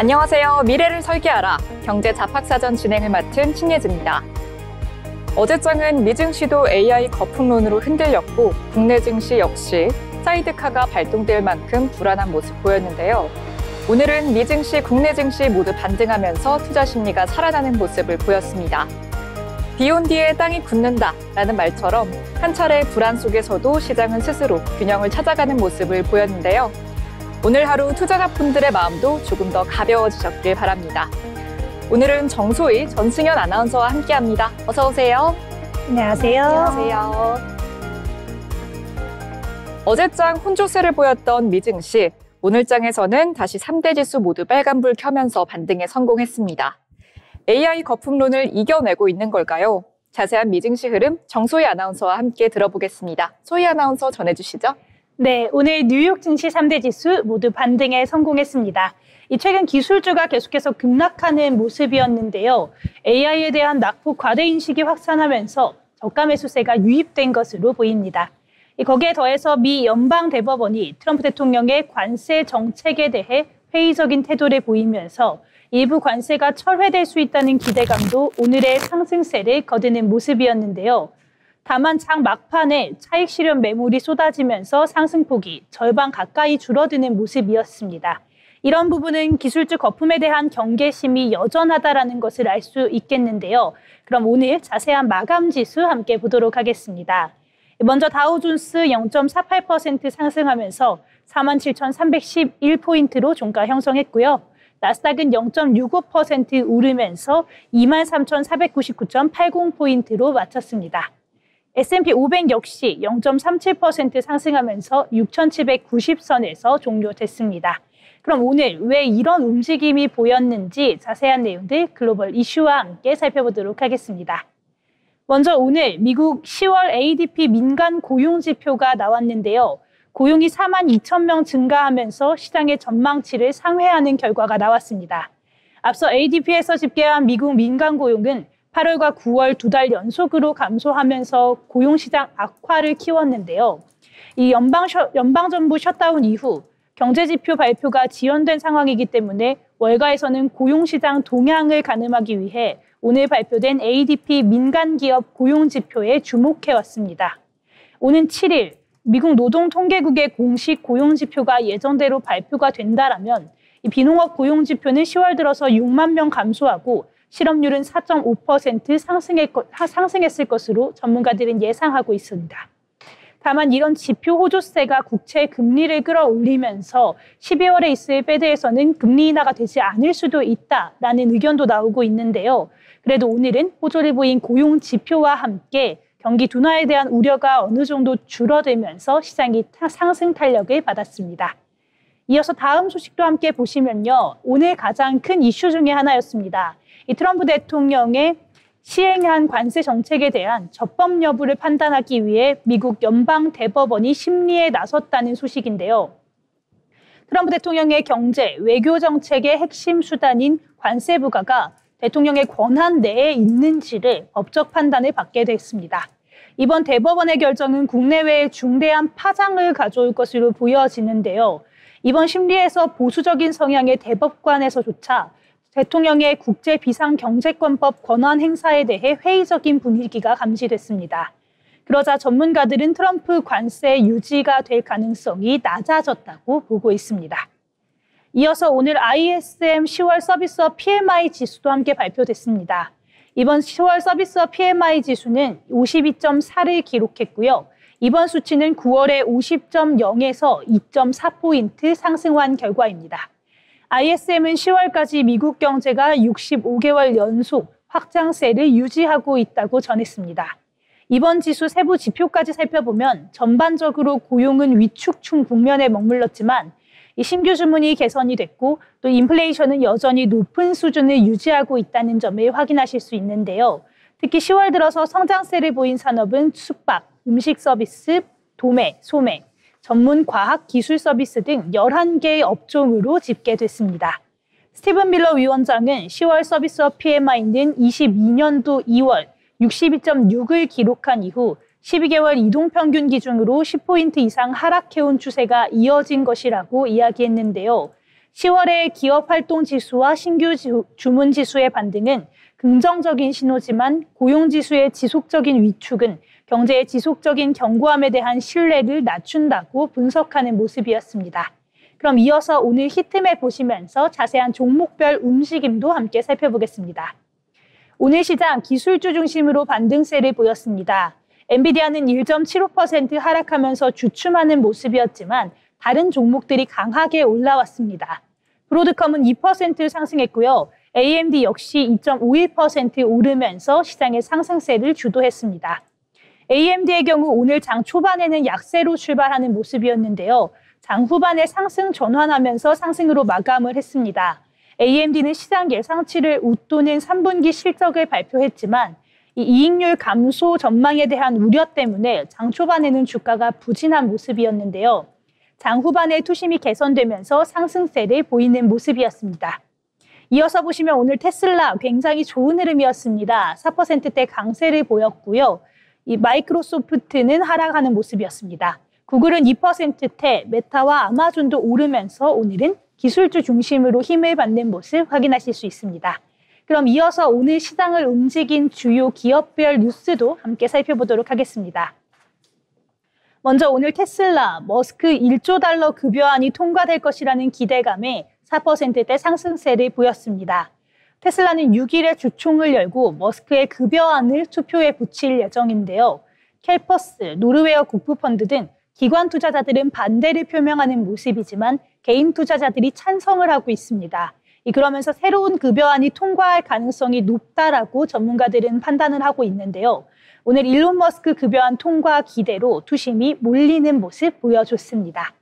안녕하세요. 미래를 설계하라. 경제 잡학사전 진행을 맡은 신예지입니다. 어제장은 미증시도 AI 거품론으로 흔들렸고 국내 증시 역시 사이드카가 발동될 만큼 불안한 모습 보였는데요. 오늘은 미증시, 국내 증시 모두 반등하면서 투자 심리가 살아나는 모습을 보였습니다. 비 온 뒤에 땅이 굳는다라는 말처럼 한 차례 불안 속에서도 시장은 스스로 균형을 찾아가는 모습을 보였는데요. 오늘 하루 투자자분들의 마음도 조금 더 가벼워지셨길 바랍니다. 오늘은 정소희, 전승현 아나운서와 함께합니다. 어서 오세요. 안녕하세요. 안녕하세요. 어제장 혼조세를 보였던 미증시, 오늘장에서는 다시 3대 지수 모두 빨간불 켜면서 반등에 성공했습니다. AI 거품론을 이겨내고 있는 걸까요? 자세한 미증시 흐름 정소희 아나운서와 함께 들어보겠습니다. 소희 아나운서 전해주시죠. 네, 오늘 뉴욕 증시 3대 지수 모두 반등에 성공했습니다. 최근 기술주가 계속해서 급락하는 모습이었는데요. AI에 대한 낙폭 과대 인식이 확산하면서 저가 매수세가 유입된 것으로 보입니다. 거기에 더해서 미 연방대법원이 트럼프 대통령의 관세 정책에 대해 회의적인 태도를 보이면서 일부 관세가 철회될 수 있다는 기대감도 오늘의 상승세를 거두는 모습이었는데요. 다만 장 막판에 차익 실현 매물이 쏟아지면서 상승폭이 절반 가까이 줄어드는 모습이었습니다. 이런 부분은 기술주 거품에 대한 경계심이 여전하다라는 것을 알 수 있겠는데요. 그럼 오늘 자세한 마감 지수 함께 보도록 하겠습니다. 먼저 다우존스 0.48% 상승하면서 47,311포인트로 종가 형성했고요. 나스닥은 0.65% 오르면서 23,499.80포인트로 마쳤습니다. S&P 500 역시 0.37% 상승하면서 6,790선에서 종료됐습니다. 그럼 오늘 왜 이런 움직임이 보였는지 자세한 내용들 글로벌 이슈와 함께 살펴보도록 하겠습니다. 먼저 오늘 미국 10월 ADP 민간 고용 지표가 나왔는데요. 고용이 42,000명 증가하면서 시장의 전망치를 상회하는 결과가 나왔습니다. 앞서 ADP에서 집계한 미국 민간 고용은 8월과 9월 2달 연속으로 감소하면서 고용시장 악화를 키웠는데요. 이 연방정부 셧다운 이후 경제지표 발표가 지연된 상황이기 때문에 월가에서는 고용시장 동향을 가늠하기 위해 오늘 발표된 ADP 민간기업 고용지표에 주목해왔습니다. 오는 7일 미국 노동통계국의 공식 고용지표가 예정대로 발표가 된다라면 이 비농업 고용지표는 10월 들어서 6만 명 감소하고 실업률은 4.5% 상승했을 것으로 전문가들은 예상하고 있습니다. 다만 이런 지표 호조세가 국채 금리를 끌어올리면서 12월에 있을 페드에서는 금리 인하가 되지 않을 수도 있다라는 의견도 나오고 있는데요. 그래도 오늘은 호조를 보인 고용 지표와 함께 경기 둔화에 대한 우려가 어느 정도 줄어들면서 시장이 상승 탄력을 받았습니다. 이어서 다음 소식도 함께 보시면요. 오늘 가장 큰 이슈 중에 하나였습니다. 이 트럼프 대통령의 시행한 관세 정책에 대한 적법 여부를 판단하기 위해 미국 연방대법원이 심리에 나섰다는 소식인데요. 트럼프 대통령의 경제, 외교 정책의 핵심 수단인 관세 부과가 대통령의 권한 내에 있는지를 법적 판단을 받게 됐습니다. 이번 대법원의 결정은 국내외에 중대한 파장을 가져올 것으로 보여지는데요. 이번 심리에서 보수적인 성향의 대법관에서조차 대통령의 국제 비상경제권법 권한 행사에 대해 회의적인 분위기가 감지됐습니다. 그러자 전문가들은 트럼프 관세 유지가 될 가능성이 낮아졌다고 보고 있습니다. 이어서 오늘 ISM 10월 서비스업 PMI 지수도 함께 발표됐습니다. 이번 10월 서비스업 PMI 지수는 52.4를 기록했고요. 이번 수치는 9월에 50.0에서 2.4포인트 상승한 결과입니다. ISM은 10월까지 미국 경제가 65개월 연속 확장세를 유지하고 있다고 전했습니다. 이번 지수 세부 지표까지 살펴보면 전반적으로 고용은 위축충 국면에 머물렀지만 이 신규 주문이 개선이 됐고 또 인플레이션은 여전히 높은 수준을 유지하고 있다는 점을 확인하실 수 있는데요. 특히 10월 들어서 성장세를 보인 산업은 숙박, 음식 서비스, 도매, 소매, 전문 과학 기술 서비스 등 11개의 업종으로 집계됐습니다. 스티븐 밀러 위원장은 10월 서비스업 PMI는 22년도 2월 62.6을 기록한 이후 12개월 이동평균 기준으로 10포인트 이상 하락해온 추세가 이어진 것이라고 이야기했는데요. 10월의 기업 활동 지수와 신규 주문 지수의 반등은 긍정적인 신호지만 고용 지수의 지속적인 위축은 경제의 지속적인 견고함에 대한 신뢰를 낮춘다고 분석하는 모습이었습니다. 그럼 이어서 오늘 히트맵 보시면서 자세한 종목별 움직임도 함께 살펴보겠습니다. 오늘 시장 기술주 중심으로 반등세를 보였습니다. 엔비디아는 1.75% 하락하면서 주춤하는 모습이었지만 다른 종목들이 강하게 올라왔습니다. 브로드컴은 2% 상승했고요. AMD 역시 2.51% 오르면서 시장의 상승세를 주도했습니다. AMD의 경우 오늘 장 초반에는 약세로 출발하는 모습이었는데요. 장 후반에 상승 전환하면서 상승으로 마감을 했습니다. AMD는 시장 예상치를 웃도는 3분기 실적을 발표했지만 이 이익률 감소 전망에 대한 우려 때문에 장 초반에는 주가가 부진한 모습이었는데요. 장 후반에 투심이 개선되면서 상승세를 보이는 모습이었습니다. 이어서 보시면 오늘 테슬라 굉장히 좋은 흐름이었습니다. 4%대 강세를 보였고요. 이 마이크로소프트는 하락하는 모습이었습니다. 구글은 2%대, 메타와 아마존도 오르면서 오늘은 기술주 중심으로 힘을 받는 모습 확인하실 수 있습니다. 그럼 이어서 오늘 시장을 움직인 주요 기업별 뉴스도 함께 살펴보도록 하겠습니다. 먼저 오늘 테슬라, 머스크 1조 달러 급여안이 통과될 것이라는 기대감에 4%대 상승세를 보였습니다. 테슬라는 6일에 주총을 열고 머스크의 급여안을 투표에 붙일 예정인데요. 캘퍼스, 노르웨어 국부펀드 등 기관 투자자들은 반대를 표명하는 모습이지만 개인 투자자들이 찬성을 하고 있습니다. 그러면서 새로운 급여안이 통과할 가능성이 높다라고 전문가들은 판단을 하고 있는데요. 오늘 일론 머스크 급여안 통과 기대로 투심이 몰리는 모습 보여줬습니다.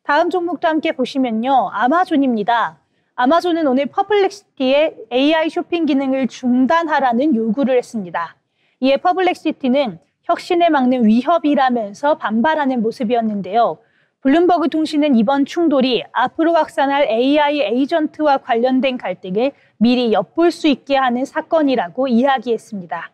다음 종목도 함께 보시면요. 아마존입니다. 아마존은 오늘 퍼블렉시티의 AI 쇼핑 기능을 중단하라는 요구를 했습니다. 이에 퍼블렉시티는 혁신을 막는 위협이라면서 반발하는 모습이었는데요. 블룸버그 통신은 이번 충돌이 앞으로 확산할 AI 에이전트와 관련된 갈등을 미리 엿볼 수 있게 하는 사건이라고 이야기했습니다.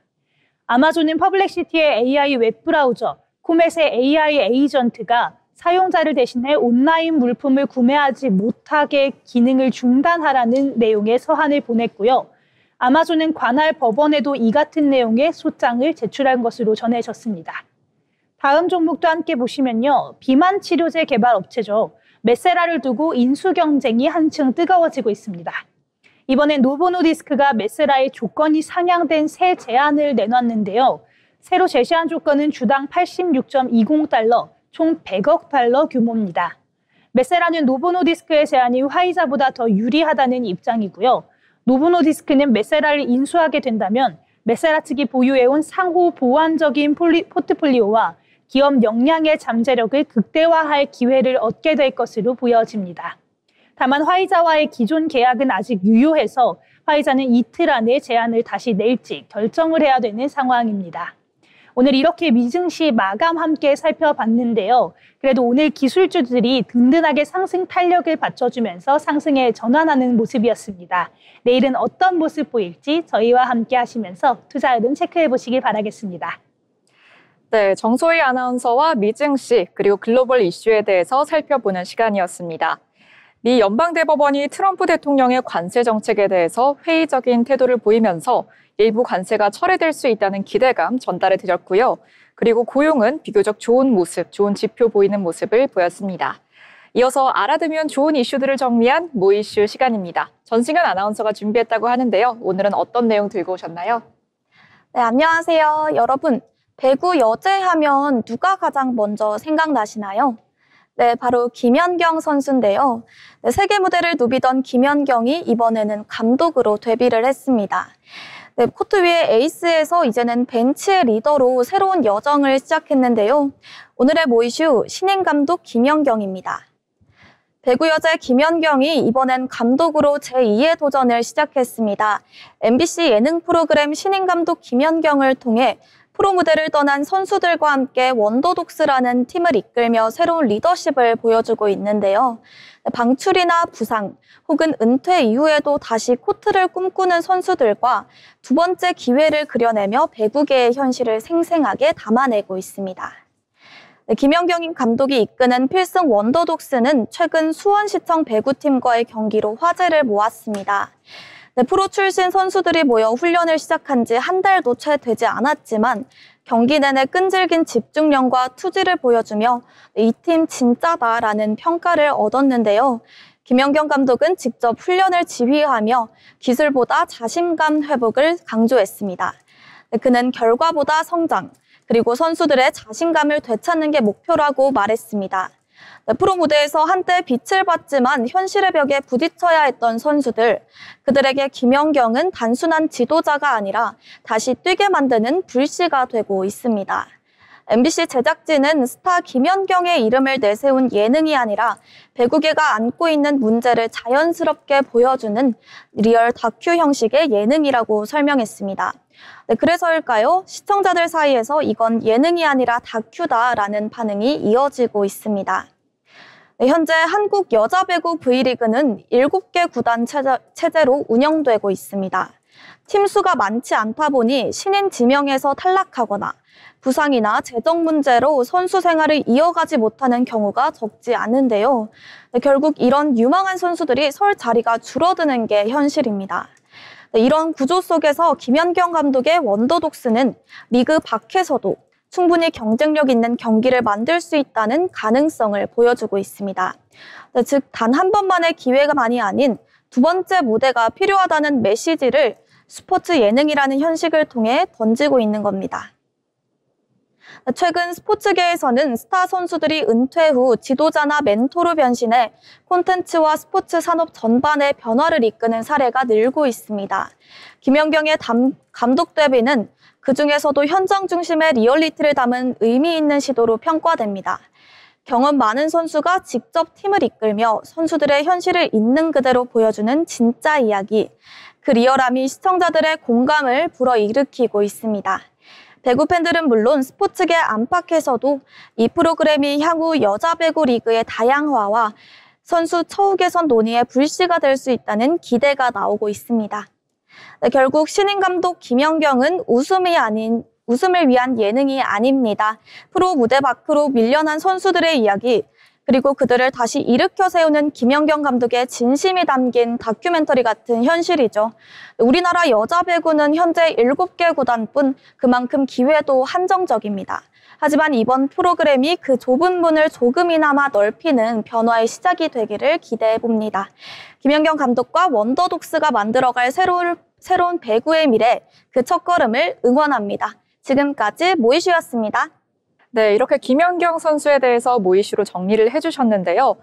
아마존은 퍼블렉시티의 AI 웹브라우저, 코멧의 AI 에이전트가 사용자를 대신해 온라인 물품을 구매하지 못하게 기능을 중단하라는 내용의 서한을 보냈고요. 아마존은 관할 법원에도 이 같은 내용의 소장을 제출한 것으로 전해졌습니다. 다음 종목도 함께 보시면요. 비만 치료제 개발 업체죠. 메세라를 두고 인수 경쟁이 한층 뜨거워지고 있습니다. 이번엔 노보노디스크가 메세라의 조건이 상향된 새 제안을 내놨는데요. 새로 제시한 조건은 주당 86.20달러, 총 100억 달러 규모입니다. 메세라는 노보노디스크의 제안이 화이자보다 더 유리하다는 입장이고요. 노보노디스크는 메세라를 인수하게 된다면 메세라 측이 보유해온 상호 보완적인 포트폴리오와 기업 역량의 잠재력을 극대화할 기회를 얻게 될 것으로 보여집니다. 다만 화이자와의 기존 계약은 아직 유효해서 화이자는 이틀 안에 제안을 다시 낼지 결정을 해야 되는 상황입니다. 오늘 이렇게 미증시 마감 함께 살펴봤는데요. 그래도 오늘 기술주들이 든든하게 상승 탄력을 받쳐주면서 상승에 전환하는 모습이었습니다. 내일은 어떤 모습 보일지 저희와 함께 하시면서 투자 흐름 체크해 보시길 바라겠습니다. 네, 정소희 아나운서와 미증시 그리고 글로벌 이슈에 대해서 살펴보는 시간이었습니다. 미 연방대법원이 트럼프 대통령의 관세 정책에 대해서 회의적인 태도를 보이면서 일부 관세가 철회될 수 있다는 기대감 전달해 드렸고요. 그리고 고용은 비교적 좋은 모습, 좋은 지표 보이는 모습을 보였습니다. 이어서 알아두면 좋은 이슈들을 정리한 모이슈 시간입니다. 전승현 아나운서가 준비했다고 하는데요. 오늘은 어떤 내용 들고 오셨나요? 네, 안녕하세요. 여러분, 배구 여제 하면 누가 가장 먼저 생각나시나요? 네, 바로 김연경 선수인데요. 네, 세계 무대를 누비던 김연경이 이번에는 감독으로 데뷔를 했습니다. 네, 코트 위의 에이스에서 이제는 벤치의 리더로 새로운 여정을 시작했는데요. 오늘의 모이슈 신인 감독 김연경입니다. 배구 여제 김연경이 이번엔 감독으로 제2의 도전을 시작했습니다. MBC 예능 프로그램 신인 감독 김연경을 통해 프로 무대를 떠난 선수들과 함께 원더독스라는 팀을 이끌며 새로운 리더십을 보여주고 있는데요. 방출이나 부상 혹은 은퇴 이후에도 다시 코트를 꿈꾸는 선수들과 두 번째 기회를 그려내며 배구계의 현실을 생생하게 담아내고 있습니다. 김연경 감독이 이끄는 필승 원더독스는 최근 수원시청 배구팀과의 경기로 화제를 모았습니다. 프로 출신 선수들이 모여 훈련을 시작한 지 한 달도 채 되지 않았지만 경기 내내 끈질긴 집중력과 투지를 보여주며 이 팀 진짜다라는 평가를 얻었는데요. 김연경 감독은 직접 훈련을 지휘하며 기술보다 자신감 회복을 강조했습니다. 그는 결과보다 성장, 그리고 선수들의 자신감을 되찾는 게 목표라고 말했습니다. 프로 무대에서 한때 빛을 봤지만 현실의 벽에 부딪혀야 했던 선수들, 그들에게 김연경은 단순한 지도자가 아니라 다시 뛰게 만드는 불씨가 되고 있습니다. MBC 제작진은 스타 김연경의 이름을 내세운 예능이 아니라 배구계가 안고 있는 문제를 자연스럽게 보여주는 리얼 다큐 형식의 예능이라고 설명했습니다. 그래서일까요? 시청자들 사이에서 이건 예능이 아니라 다큐다라는 반응이 이어지고 있습니다. 현재 한국 여자 배구 V리그는 7개 구단 체제로 운영되고 있습니다. 팀 수가 많지 않다 보니 신인 지명에서 탈락하거나 부상이나 재정 문제로 선수 생활을 이어가지 못하는 경우가 적지 않은데요. 결국 이런 유망한 선수들이 설 자리가 줄어드는 게 현실입니다. 이런 구조 속에서 김연경 감독의 원더독스는 리그 밖에서도 충분히 경쟁력 있는 경기를 만들 수 있다는 가능성을 보여주고 있습니다. 즉, 단 한 번만의 기회가만이 아닌 두 번째 무대가 필요하다는 메시지를 스포츠 예능이라는 형식을 통해 던지고 있는 겁니다. 최근 스포츠계에서는 스타 선수들이 은퇴 후 지도자나 멘토로 변신해 콘텐츠와 스포츠 산업 전반의 변화를 이끄는 사례가 늘고 있습니다. 김연경의 감독 데뷔는 그중에서도 현장 중심의 리얼리티를 담은 의미 있는 시도로 평가됩니다. 경험 많은 선수가 직접 팀을 이끌며 선수들의 현실을 있는 그대로 보여주는 진짜 이야기. 그 리얼함이 시청자들의 공감을 불어일으키고 있습니다. 배구 팬들은 물론 스포츠계 안팎에서도 이 프로그램이 향후 여자 배구 리그의 다양화와 선수 처우 개선 논의의 불씨가 될 수 있다는 기대가 나오고 있습니다. 결국 신인 감독 김연경은 웃음을 위한 예능이 아닙니다. 프로 무대 밖으로 밀려난 선수들의 이야기, 그리고 그들을 다시 일으켜 세우는 김연경 감독의 진심이 담긴 다큐멘터리 같은 현실이죠. 우리나라 여자 배구는 현재 7개 구단뿐 그만큼 기회도 한정적입니다. 하지만 이번 프로그램이 그 좁은 문을 조금이나마 넓히는 변화의 시작이 되기를 기대해봅니다. 김연경 감독과 원더독스가 만들어갈 새로운 배구의 미래, 그 첫걸음을 응원합니다. 지금까지 모이슈였습니다. 네, 이렇게 김연경 선수에 대해서 모이슈로 정리를 해주셨는데요.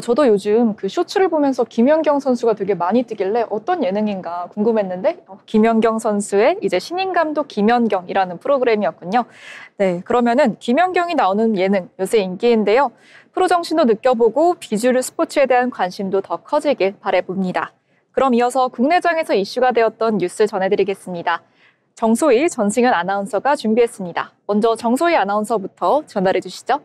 저도 요즘 그 쇼츠를 보면서 김연경 선수가 되게 많이 뜨길래 어떤 예능인가 궁금했는데 김연경 선수의 이제 신인 감독 김연경이라는 프로그램이었군요. 네, 그러면은 김연경이 나오는 예능 요새 인기인데요. 프로 정신도 느껴보고 비주류 스포츠에 대한 관심도 더 커지길 바라봅니다. 그럼 이어서 국내장에서 이슈가 되었던 뉴스 전해드리겠습니다. 정소희, 전승현 아나운서가 준비했습니다. 먼저 정소희 아나운서부터 전달해 주시죠.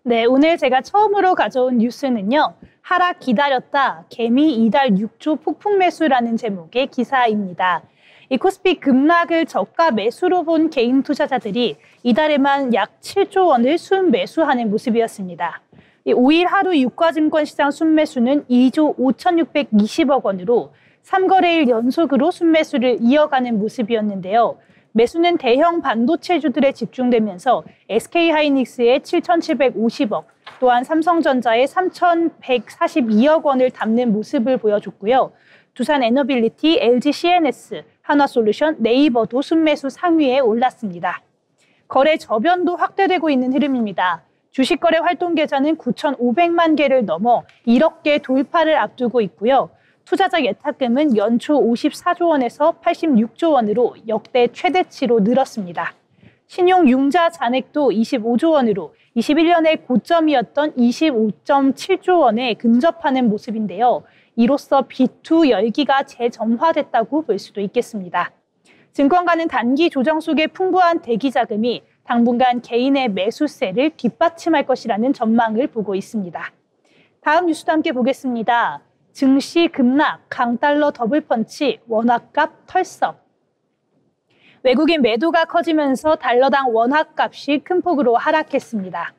네, 오늘 제가 처음으로 가져온 뉴스는요. 하락 기다렸다, 개미 이달 6조 폭풍 매수라는 제목의 기사입니다. 이 코스피 급락을 저가 매수로 본 개인 투자자들이 이달에만 약 7조 원을 순매수하는 모습이었습니다. 5일 하루 유가증권 시장 순매수는 2조 5,620억 원으로 3거래일 연속으로 순매수를 이어가는 모습이었는데요. 매수는 대형 반도체주들에 집중되면서 SK하이닉스의 7,750억, 또한 삼성전자의 3,142억 원을 담는 모습을 보여줬고요. 두산에너빌리티, LG CNS, 한화솔루션, 네이버도 순매수 상위에 올랐습니다. 거래 저변도 확대되고 있는 흐름입니다. 주식거래 활동 계좌는 9,500만 개를 넘어 1억 개 돌파를 앞두고 있고요. 투자자 예탁금은 연초 54조 원에서 86조 원으로 역대 최대치로 늘었습니다. 신용 융자 잔액도 25조 원으로 21년의 고점이었던 25.7조 원에 근접하는 모습인데요. 이로써 B2 열기가 재점화됐다고 볼 수도 있겠습니다. 증권가는 단기 조정 속의 풍부한 대기 자금이 당분간 개인의 매수세를 뒷받침할 것이라는 전망을 보고 있습니다. 다음 뉴스도 함께 보겠습니다. 증시 급락, 강달러 더블펀치, 원화값 털썩. 외국인 매도가 커지면서 달러당 원화값이 큰 폭으로 하락했습니다.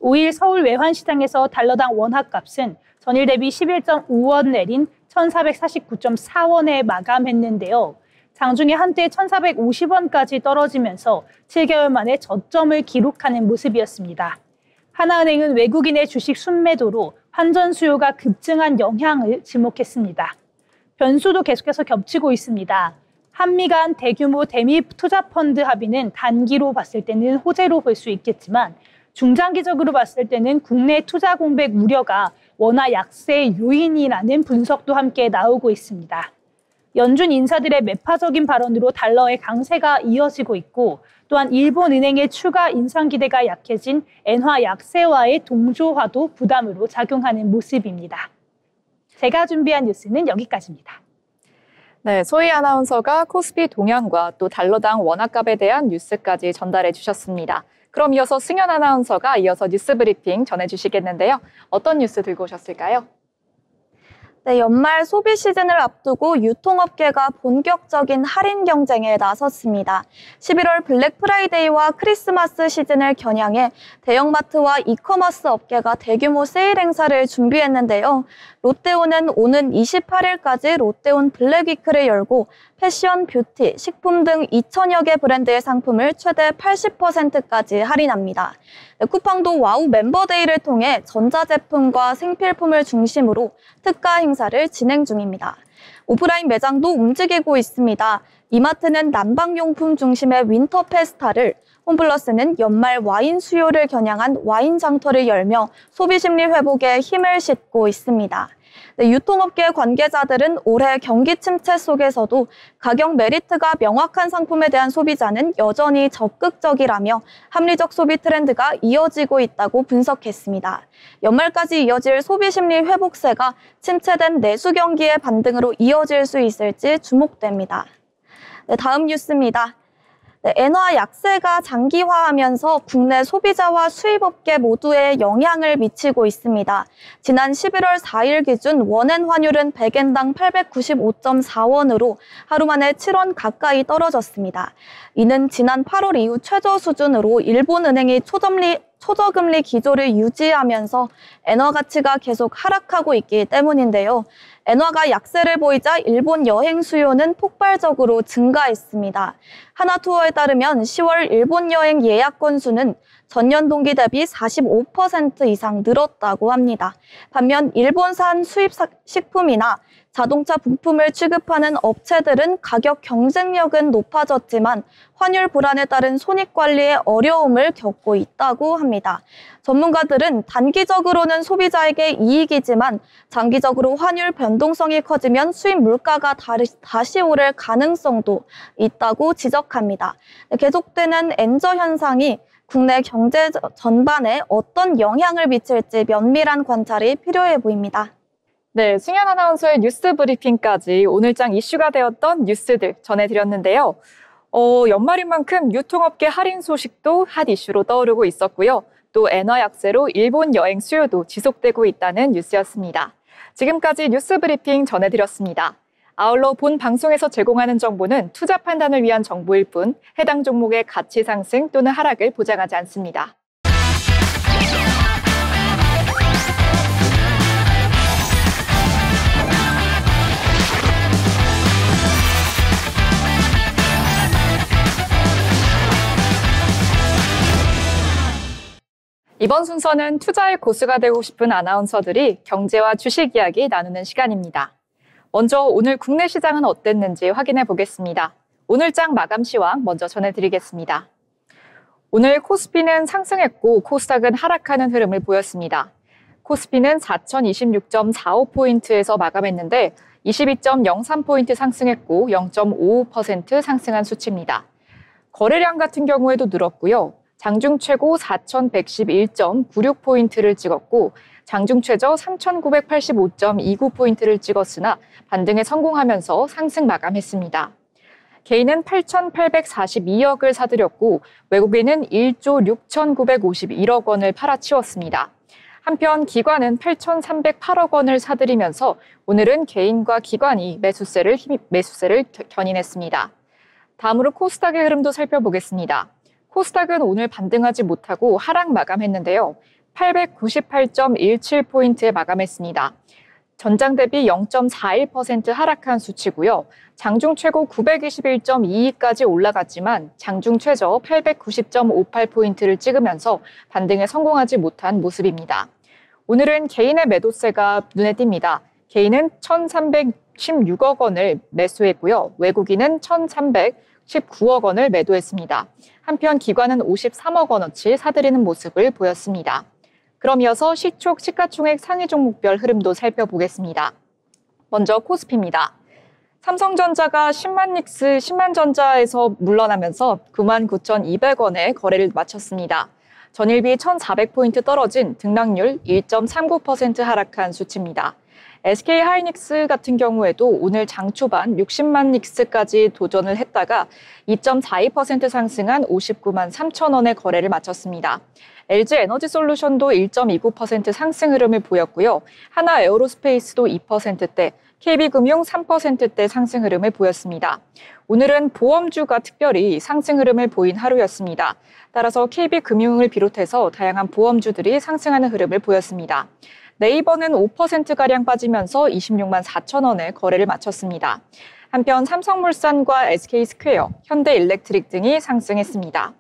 5일 서울 외환시장에서 달러당 원화값은 전일 대비 11.5원 내린 1,449.4원에 마감했는데요. 장중에 한때 1,450원까지 떨어지면서 7개월 만에 저점을 기록하는 모습이었습니다. 하나은행은 외국인의 주식 순매도로 환전 수요가 급증한 영향을 지목했습니다. 변수도 계속해서 겹치고 있습니다. 한미 간 대규모 대미 투자펀드 합의는 단기로 봤을 때는 호재로 볼 수 있겠지만 중장기적으로 봤을 때는 국내 투자 공백 우려가 원화 약세 요인이라는 분석도 함께 나오고 있습니다. 연준 인사들의 매파적인 발언으로 달러의 강세가 이어지고 있고 또한 일본은행의 추가 인상 기대가 약해진 엔화 약세와의 동조화도 부담으로 작용하는 모습입니다. 제가 준비한 뉴스는 여기까지입니다. 네, 소희 아나운서가 코스피 동향과 또 달러당 원화값에 대한 뉴스까지 전달해 주셨습니다. 그럼 이어서 승현 아나운서가 이어서 뉴스 브리핑 전해주시겠는데요. 어떤 뉴스 들고 오셨을까요? 네, 연말 소비 시즌을 앞두고 유통업계가 본격적인 할인 경쟁에 나섰습니다. 11월 블랙 프라이데이와 크리스마스 시즌을 겨냥해 대형마트와 이커머스 업계가 대규모 세일 행사를 준비했는데요. 롯데온은 오는 28일까지 롯데온 블랙위크를 열고 패션, 뷰티, 식품 등 2,000여 개 브랜드의 상품을 최대 80%까지 할인합니다. 쿠팡도 와우 멤버데이를 통해 전자제품과 생필품을 중심으로 특가 행사를 진행 중입니다. 오프라인 매장도 움직이고 있습니다. 이마트는 난방용품 중심의 윈터 페스타를, 홈플러스는 연말 와인 수요를 겨냥한 와인 장터를 열며 소비심리 회복에 힘을 싣고 있습니다. 네, 유통업계 관계자들은 올해 경기 침체 속에서도 가격 메리트가 명확한 상품에 대한 소비자는 여전히 적극적이라며 합리적 소비 트렌드가 이어지고 있다고 분석했습니다. 연말까지 이어질 소비심리 회복세가 침체된 내수 경기의 반등으로 이어질 수 있을지 주목됩니다. 네, 다음 뉴스입니다. 네, 엔화 약세가 장기화하면서 국내 소비자와 수입업계 모두에 영향을 미치고 있습니다. 지난 11월 4일 기준 원엔 환율은 100엔당 895.4원으로 하루 만에 7원 가까이 떨어졌습니다. 이는 지난 8월 이후 최저 수준으로 일본은행이 초저금리 기조를 유지하면서 엔화 가치가 계속 하락하고 있기 때문인데요. 엔화가 약세를 보이자 일본 여행 수요는 폭발적으로 증가했습니다. 하나투어에 따르면 10월 일본 여행 예약 건수는 전년 동기 대비 45% 이상 늘었다고 합니다. 반면 일본산 수입 식품이나 자동차 부품을 취급하는 업체들은 가격 경쟁력은 높아졌지만 환율 불안에 따른 손익관리에 어려움을 겪고 있다고 합니다. 전문가들은 단기적으로는 소비자에게 이익이지만 장기적으로 환율 변동성이 커지면 수입 물가가 다시 오를 가능성도 있다고 지적합니다. 계속되는 엔저 현상이 국내 경제 전반에 어떤 영향을 미칠지 면밀한 관찰이 필요해 보입니다. 네, 승현 아나운서의 뉴스 브리핑까지 오늘장 이슈가 되었던 뉴스들 전해드렸는데요. 연말인 만큼 유통업계 할인 소식도 핫 이슈로 떠오르고 있었고요. 또 엔화 약세로 일본 여행 수요도 지속되고 있다는 뉴스였습니다. 지금까지 뉴스 브리핑 전해드렸습니다. 아울러 본 방송에서 제공하는 정보는 투자 판단을 위한 정보일 뿐 해당 종목의 가치 상승 또는 하락을 보장하지 않습니다. 이번 순서는 투자의 고수가 되고 싶은 아나운서들이 경제와 주식 이야기 나누는 시간입니다. 먼저 오늘 국내 시장은 어땠는지 확인해 보겠습니다. 오늘장 마감 시황 먼저 전해드리겠습니다. 오늘 코스피는 상승했고 코스닥은 하락하는 흐름을 보였습니다. 코스피는 4,026.45포인트에서 마감했는데 22.03포인트 상승했고 0.55% 상승한 수치입니다. 거래량 같은 경우에도 늘었고요. 장중 최고 4,111.96포인트를 찍었고 장중 최저 3,985.29포인트를 찍었으나 반등에 성공하면서 상승 마감했습니다. 개인은 8,842억을 사들였고 외국인은 1조 6,951억 원을 팔아치웠습니다. 한편 기관은 8,308억 원을 사들이면서 오늘은 개인과 기관이 매수세를 견인했습니다. 다음으로 코스닥의 흐름도 살펴보겠습니다. 코스닥은 오늘 반등하지 못하고 하락 마감했는데요. 898.17포인트에 마감했습니다. 전장 대비 0.41% 하락한 수치고요. 장중 최고 921.22까지 올라갔지만 장중 최저 890.58포인트를 찍으면서 반등에 성공하지 못한 모습입니다. 오늘은 개인의 매도세가 눈에 띕니다. 개인은 1,316억 원을 매수했고요. 외국인은 1,319억 원을 매도했습니다. 한편 기관은 53억 원어치 사들이는 모습을 보였습니다. 그럼 이어서 시촉, 시가총액 상위 종목별 흐름도 살펴보겠습니다. 먼저 코스피입니다. 삼성전자가 10만 전자에서 물러나면서 99,200원에 거래를 마쳤습니다. 전일비 1,400포인트 떨어진 등락률 1.39% 하락한 수치입니다. SK하이닉스 같은 경우에도 오늘 장 초반 60만 닉스까지 도전을 했다가 2.42% 상승한 59만 3천 원의 거래를 마쳤습니다. LG에너지솔루션도 1.29% 상승 흐름을 보였고요. 하나에어로스페이스도 2%대, KB금융 3%대 상승 흐름을 보였습니다. 오늘은 보험주가 특별히 상승 흐름을 보인 하루였습니다. 따라서 KB금융을 비롯해서 다양한 보험주들이 상승하는 흐름을 보였습니다. 네이버는 5%가량 빠지면서 26만 4천 원에 거래를 마쳤습니다. 한편 삼성물산과 SK스퀘어, 현대일렉트릭 등이 상승했습니다.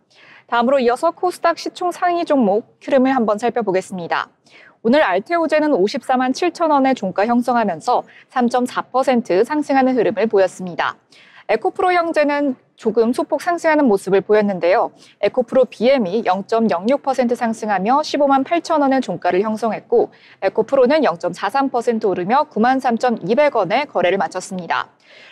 다음으로 이어서 코스닥 시총 상위 종목 흐름을 한번 살펴보겠습니다. 오늘 알테오제는 54만 7천 원의 종가 형성하면서 3.4% 상승하는 흐름을 보였습니다. 에코프로 형제는 조금 소폭 상승하는 모습을 보였는데요. 에코프로 BM이 0.06% 상승하며 15만 8천 원의 종가를 형성했고 에코프로는 0.43% 오르며 9만 3,200원에 거래를 마쳤습니다.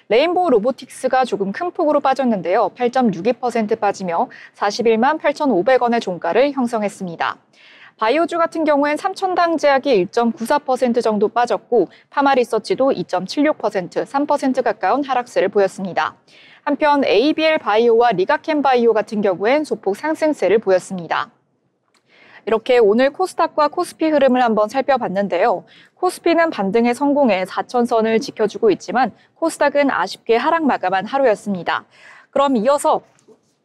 레인보우 로보틱스가 조금 큰 폭으로 빠졌는데요. 8.62% 빠지며 41만 8,500원의 종가를 형성했습니다. 바이오주 같은 경우엔 삼천당 제약이 1.94% 정도 빠졌고 파마리서치도 2.76%, 3% 가까운 하락세를 보였습니다. 한편 ABL 바이오와 리가켄 바이오 같은 경우엔 소폭 상승세를 보였습니다. 이렇게 오늘 코스닥과 코스피 흐름을 한번 살펴봤는데요. 코스피는 반등에 성공해 4천선을 지켜주고 있지만 코스닥은 아쉽게 하락 마감한 하루였습니다. 그럼 이어서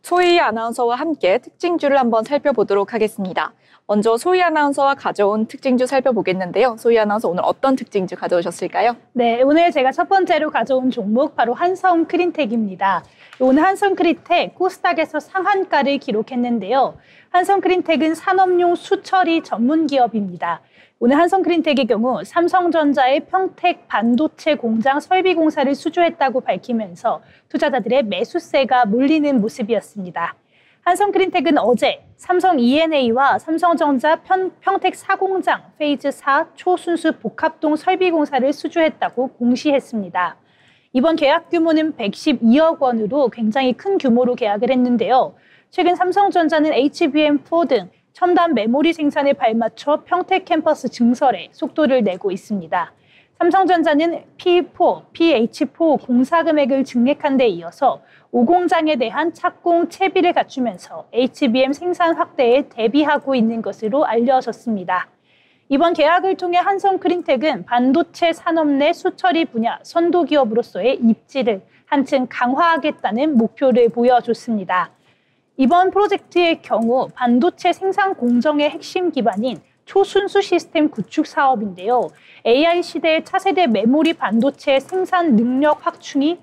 소희 아나운서와 함께 특징주를 한번 살펴보도록 하겠습니다. 먼저 소희 아나운서와 가져온 특징주 살펴보겠는데요. 소희 아나운서 오늘 어떤 특징주 가져오셨을까요? 네, 오늘 제가 첫 번째로 가져온 종목 바로 한성크린텍입니다. 오늘 한성크린텍 코스닥에서 상한가를 기록했는데요. 한성크린텍은 산업용 수처리 전문 기업입니다. 오늘 한성크린텍의 경우 삼성전자의 평택 반도체 공장 설비 공사를 수주했다고 밝히면서 투자자들의 매수세가 몰리는 모습이었습니다. 한성크린텍은 어제 삼성 E&A와 삼성전자 평택 4공장 페이즈 4 초순수 복합동 설비 공사를 수주했다고 공시했습니다. 이번 계약 규모는 112억 원으로 굉장히 큰 규모로 계약을 했는데요. 최근 삼성전자는 HBM4 등 첨단 메모리 생산에 발맞춰 평택 캠퍼스 증설에 속도를 내고 있습니다. 삼성전자는 P4, PH4 공사 금액을 증액한 데 이어서 5공장에 대한 착공 채비를 갖추면서 HBM 생산 확대에 대비하고 있는 것으로 알려졌습니다. 이번 계약을 통해 한성크린텍은 반도체 산업 내 수처리 분야 선도기업으로서의 입지를 한층 강화하겠다는 목표를 보여줬습니다. 이번 프로젝트의 경우 반도체 생산 공정의 핵심 기반인 초순수 시스템 구축 사업인데요. AI 시대의 차세대 메모리 반도체 생산 능력 확충이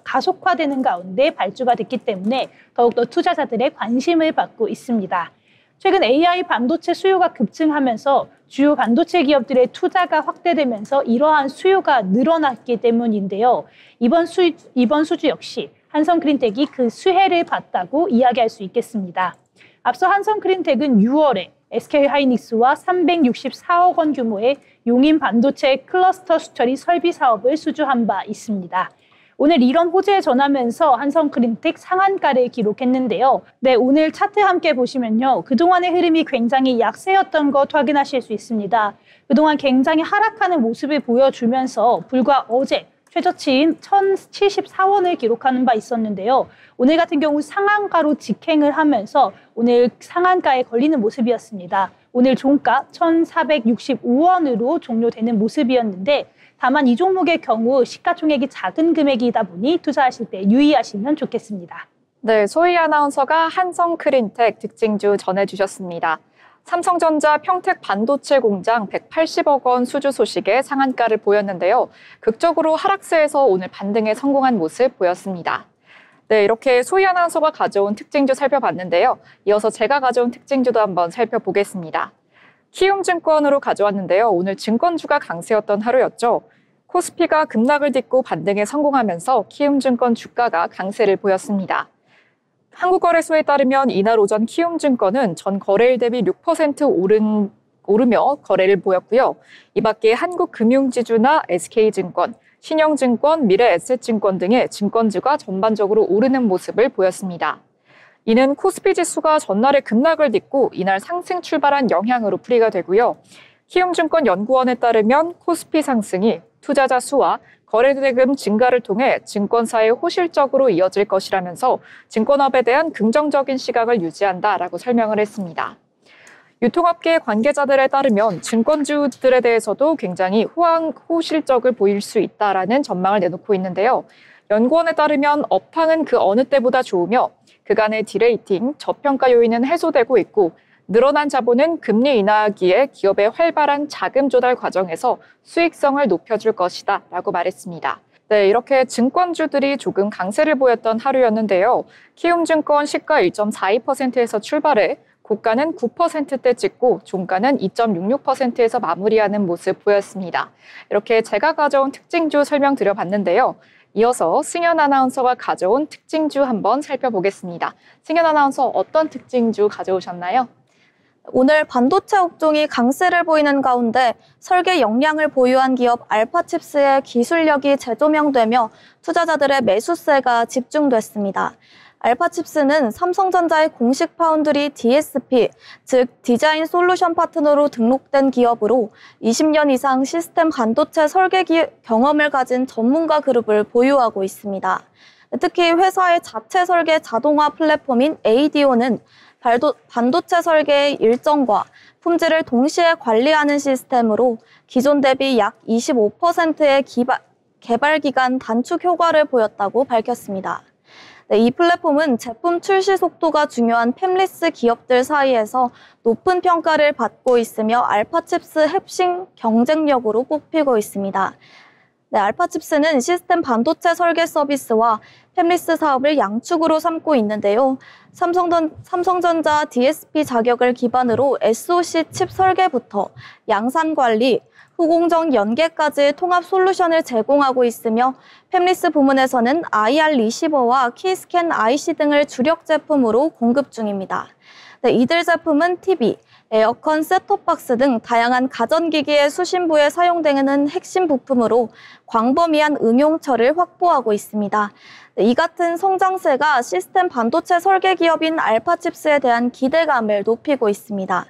가속화되는 가운데 발주가 됐기 때문에 더욱더 투자자들의 관심을 받고 있습니다. 최근 AI 반도체 수요가 급증하면서 주요 반도체 기업들의 투자가 확대되면서 이러한 수요가 늘어났기 때문인데요. 이번 수주 역시 한성크린텍이 그 수혜를 봤다고 이야기할 수 있겠습니다. 앞서 한성크린텍은 6월에 SK하이닉스와 364억 원 규모의 용인 반도체 클러스터 수처리 설비 사업을 수주한 바 있습니다. 오늘 이런 호재에 전하면서 한성크린텍 상한가를 기록했는데요. 네, 오늘 차트 함께 보시면요. 그동안의 흐름이 굉장히 약세였던 것 확인하실 수 있습니다. 그동안 굉장히 하락하는 모습을 보여주면서 불과 어제 최저치인 1,074원을 기록하는 바 있었는데요. 오늘 같은 경우 상한가로 직행을 하면서 오늘 상한가에 걸리는 모습이었습니다. 오늘 종가 1,465원으로 종료되는 모습이었는데 다만 이 종목의 경우 시가총액이 작은 금액이다 보니 투자하실 때 유의하시면 좋겠습니다. 네, 소희 아나운서가 한성크린텍 특징주 전해주셨습니다. 삼성전자 평택 반도체 공장 180억 원 수주 소식에 상한가를 보였는데요. 극적으로 하락세에서 오늘 반등에 성공한 모습 보였습니다. 네, 이렇게 소희 아나운서가 가져온 특징주 살펴봤는데요. 이어서 제가 가져온 특징주도 한번 살펴보겠습니다. 키움증권으로 가져왔는데요. 오늘 증권주가 강세였던 하루였죠. 코스피가 급락을 딛고 반등에 성공하면서 키움증권 주가가 강세를 보였습니다. 한국거래소에 따르면 이날 오전 키움증권은 전 거래일 대비 6% 오르며 거래를 보였고요. 이 밖에 한국금융지주나 SK증권, 신영증권, 미래에셋증권 등의 증권주가 전반적으로 오르는 모습을 보였습니다. 이는 코스피 지수가 전날에 급락을 딛고 이날 상승 출발한 영향으로 풀이가 되고요. 키움증권 연구원에 따르면 코스피 상승이 투자자 수와 거래대금 증가를 통해 증권사의 호실적으로 이어질 것이라면서 증권업에 대한 긍정적인 시각을 유지한다라고 설명을 했습니다. 유통업계 관계자들에 따르면 증권주들에 대해서도 굉장히 호실적을 보일 수 있다라는 전망을 내놓고 있는데요. 연구원에 따르면 업황은 그 어느 때보다 좋으며 그간의 디레이팅, 저평가 요인은 해소되고 있고 늘어난 자본은 금리 인하하기에 기업의 활발한 자금 조달 과정에서 수익성을 높여줄 것이다 라고 말했습니다. 네, 이렇게 증권주들이 조금 강세를 보였던 하루였는데요. 키움증권 시가 1.42%에서 출발해 고가는 9%대 찍고 종가는 2.66%에서 마무리하는 모습 보였습니다. 이렇게 제가 가져온 특징주 설명드려봤는데요. 이어서 승현 아나운서가 가져온 특징주 한번 살펴보겠습니다. 승현 아나운서 어떤 특징주 가져오셨나요? 오늘 반도체 업종이 강세를 보이는 가운데 설계 역량을 보유한 기업 알파칩스의 기술력이 재조명되며 투자자들의 매수세가 집중됐습니다. 알파칩스는 삼성전자의 공식 파운드리 DSP, 즉 디자인 솔루션 파트너로 등록된 기업으로 20년 이상 시스템 반도체 설계 경험을 가진 전문가 그룹을 보유하고 있습니다. 특히 회사의 자체 설계 자동화 플랫폼인 ADO는 반도체 설계의 일정과 품질을 동시에 관리하는 시스템으로 기존 대비 약 25%의 개발 기간 단축 효과를 보였다고 밝혔습니다. 네, 이 플랫폼은 제품 출시 속도가 중요한 팹리스 기업들 사이에서 높은 평가를 받고 있으며 알파칩스 핵심 경쟁력으로 꼽히고 있습니다. 네, 알파칩스는 시스템 반도체 설계 서비스와 팹리스 사업을 양축으로 삼고 있는데요. 삼성전자 DSP 자격을 기반으로 SoC 칩 설계부터 양산 관리, 후공정 연계까지 통합 솔루션을 제공하고 있으며 팹리스 부문에서는 IR 리시버와 키스캔 IC 등을 주력 제품으로 공급 중입니다. 네, 이들 제품은 TV, 에어컨, 셋톱박스 등 다양한 가전기기의 수신부에 사용되는 핵심 부품으로 광범위한 응용처를 확보하고 있습니다. 이 같은 성장세가 시스템 반도체 설계 기업인 알파칩스에 대한 기대감을 높이고 있습니다.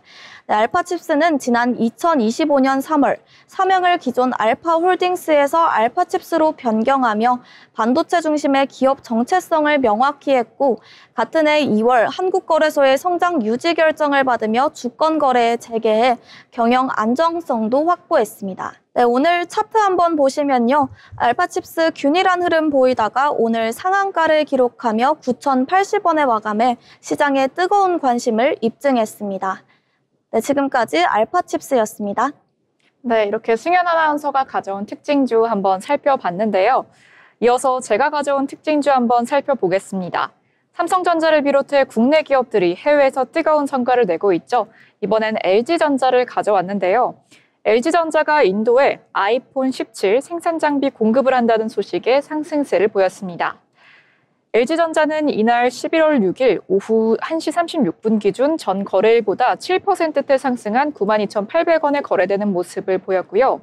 알파칩스는 지난 2025년 3월 사명을 기존 알파홀딩스에서 알파칩스로 변경하며 반도체 중심의 기업 정체성을 명확히 했고 같은 해 2월 한국거래소의 성장 유지 결정을 받으며 주권 거래에 재개해 경영 안정성도 확보했습니다. 네, 오늘 차트 한번 보시면요. 알파칩스 균일한 흐름 보이다가 오늘 상한가를 기록하며 9,080원에 마감해 시장에 뜨거운 관심을 입증했습니다. 네, 지금까지 알파칩스였습니다. 네, 이렇게 승현 아나운서가 가져온 특징주 한번 살펴봤는데요. 이어서 제가 가져온 특징주 한번 살펴보겠습니다. 삼성전자를 비롯해 국내 기업들이 해외에서 뜨거운 성과를 내고 있죠. 이번엔 LG전자를 가져왔는데요. LG전자가 인도에 아이폰 17 생산 장비 공급을 한다는 소식에 상승세를 보였습니다. LG전자는 이날 11월 6일 오후 1시 36분 기준 전 거래일보다 7%대 상승한 92,800원에 거래되는 모습을 보였고요.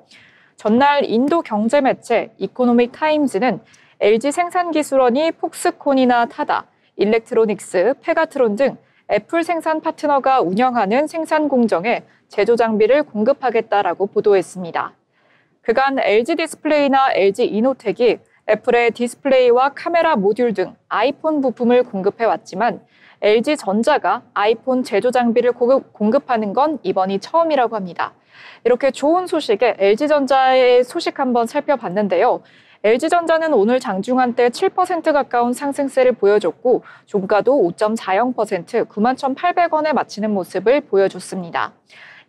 전날 인도 경제 매체 이코노믹 타임즈는 LG 생산기술원이 폭스콘이나 타다, 일렉트로닉스, 페가트론 등 애플 생산 파트너가 운영하는 생산 공정에 제조 장비를 공급하겠다라고 보도했습니다. 그간 LG 디스플레이나 LG 이노텍이 애플의 디스플레이와 카메라 모듈 등 아이폰 부품을 공급해왔지만 LG전자가 아이폰 제조 장비를 공급하는 건 이번이 처음이라고 합니다. 이렇게 좋은 소식에 LG전자의 소식 한번 살펴봤는데요. LG전자는 오늘 장중한때 7% 가까운 상승세를 보여줬고 종가도 5.40%, 91,800원에 마치는 모습을 보여줬습니다.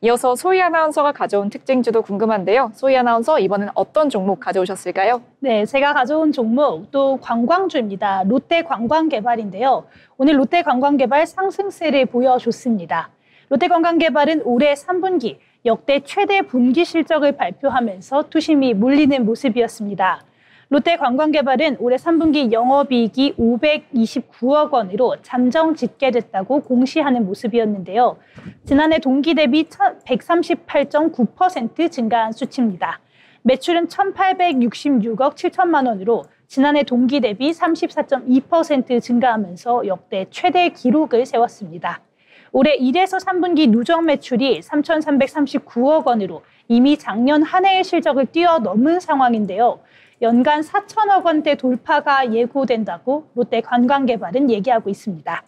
이어서 소희 아나운서가 가져온 특징주도 궁금한데요. 소희 아나운서, 이번엔 어떤 종목 가져오셨을까요? 네, 제가 가져온 종목 또 관광주입니다. 롯데관광개발인데요. 오늘 롯데관광개발 상승세를 보여줬습니다. 롯데관광개발은 올해 3분기 역대 최대 분기 실적을 발표하면서 투심이 몰리는 모습이었습니다. 롯데관광개발은 올해 3분기 영업이익이 529억 원으로 잠정 집계됐다고 공시하는 모습이었는데요. 지난해 동기 대비 138.9% 증가한 수치입니다. 매출은 1,866억 7천만 원으로 지난해 동기 대비 34.2% 증가하면서 역대 최대 기록을 세웠습니다. 올해 1에서 3분기 누적 매출이 3,339억 원으로 이미 작년 한 해의 실적을 뛰어넘은 상황인데요. 연간 4천억 원대 돌파가 예고된다고 롯데관광개발은 얘기하고 있습니다.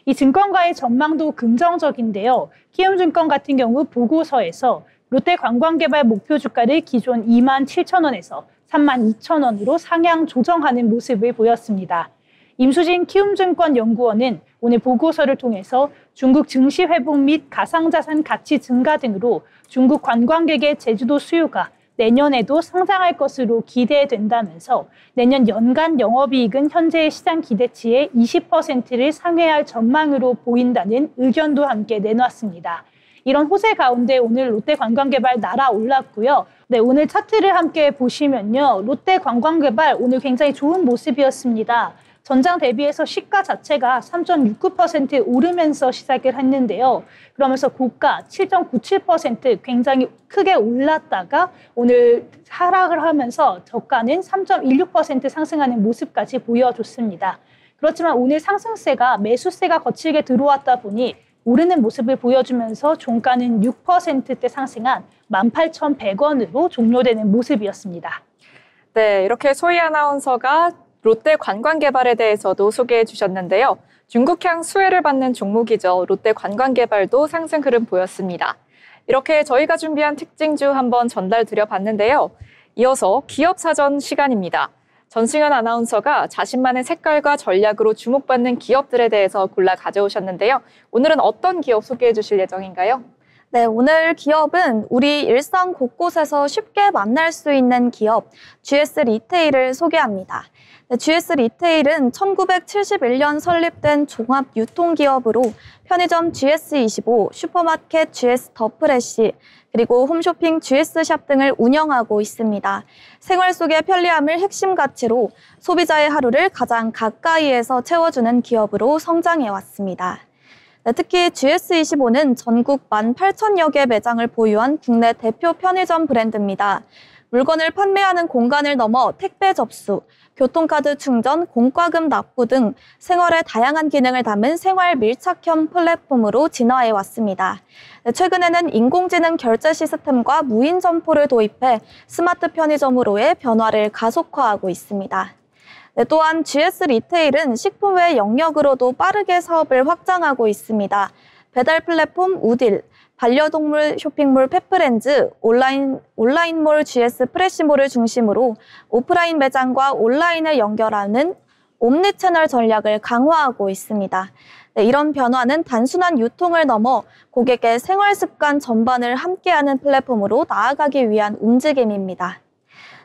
이 증권가의 전망도 긍정적인데요. 키움증권 같은 경우 보고서에서 롯데관광개발 목표 주가를 기존 27,000원에서 32,000원으로 상향 조정하는 모습을 보였습니다. 임수진 키움증권 연구원은 오늘 보고서를 통해서 중국 증시 회복 및 가상자산 가치 증가 등으로 중국 관광객의 제주도 수요가 내년에도 상장할 것으로 기대된다면서 내년 연간 영업이익은 현재의 시장 기대치의 20%를 상회할 전망으로 보인다는 의견도 함께 내놨습니다. 이런 호재 가운데 오늘 롯데관광개발 날아올랐고요. 네, 오늘 차트를 함께 보시면요. 롯데관광개발 오늘 굉장히 좋은 모습이었습니다. 전장 대비해서 시가 자체가 3.69% 오르면서 시작을 했는데요. 그러면서 고가 7.97% 굉장히 크게 올랐다가 오늘 하락을 하면서 저가는 3.16% 상승하는 모습까지 보여줬습니다. 그렇지만 오늘 상승세가 매수세가 거칠게 들어왔다 보니 오르는 모습을 보여주면서 종가는 6%대 상승한 18,100원으로 종료되는 모습이었습니다. 네, 이렇게 소희 아나운서가 롯데관광개발에 대해서도 소개해 주셨는데요. 중국향 수혜를 받는 종목이죠. 롯데관광개발도 상승 흐름 보였습니다. 이렇게 저희가 준비한 특징주 한번 전달 드려봤는데요. 이어서 기업사전 시간입니다. 전승현 아나운서가 자신만의 색깔과 전략으로 주목받는 기업들에 대해서 골라 가져오셨는데요. 오늘은 어떤 기업 소개해 주실 예정인가요? 네, 오늘 기업은 우리 일상 곳곳에서 쉽게 만날 수 있는 기업 GS 리테일을 소개합니다. 네, GS 리테일은 1971년 설립된 종합 유통기업으로 편의점 GS25, 슈퍼마켓 GS 더 프레시, 그리고 홈쇼핑 GS샵 등을 운영하고 있습니다. 생활 속의 편리함을 핵심 가치로 소비자의 하루를 가장 가까이에서 채워주는 기업으로 성장해왔습니다. 네, 특히 GS25는 전국 18,000여 개 매장을 보유한 국내 대표 편의점 브랜드입니다. 물건을 판매하는 공간을 넘어 택배 접수, 교통카드 충전, 공과금 납부 등 생활의 다양한 기능을 담은 생활 밀착형 플랫폼으로 진화해 왔습니다. 최근에는 인공지능 결제 시스템과 무인 점포를 도입해 스마트 편의점으로의 변화를 가속화하고 있습니다. 또한 GS 리테일은 식품 외 영역으로도 빠르게 사업을 확장하고 있습니다. 배달 플랫폼 우딜, 반려동물 쇼핑몰 펫프렌즈, 온라인몰 GS 프레시몰을 중심으로 오프라인 매장과 온라인을 연결하는 옴니채널 전략을 강화하고 있습니다. 네, 이런 변화는 단순한 유통을 넘어 고객의 생활 습관 전반을 함께하는 플랫폼으로 나아가기 위한 움직임입니다.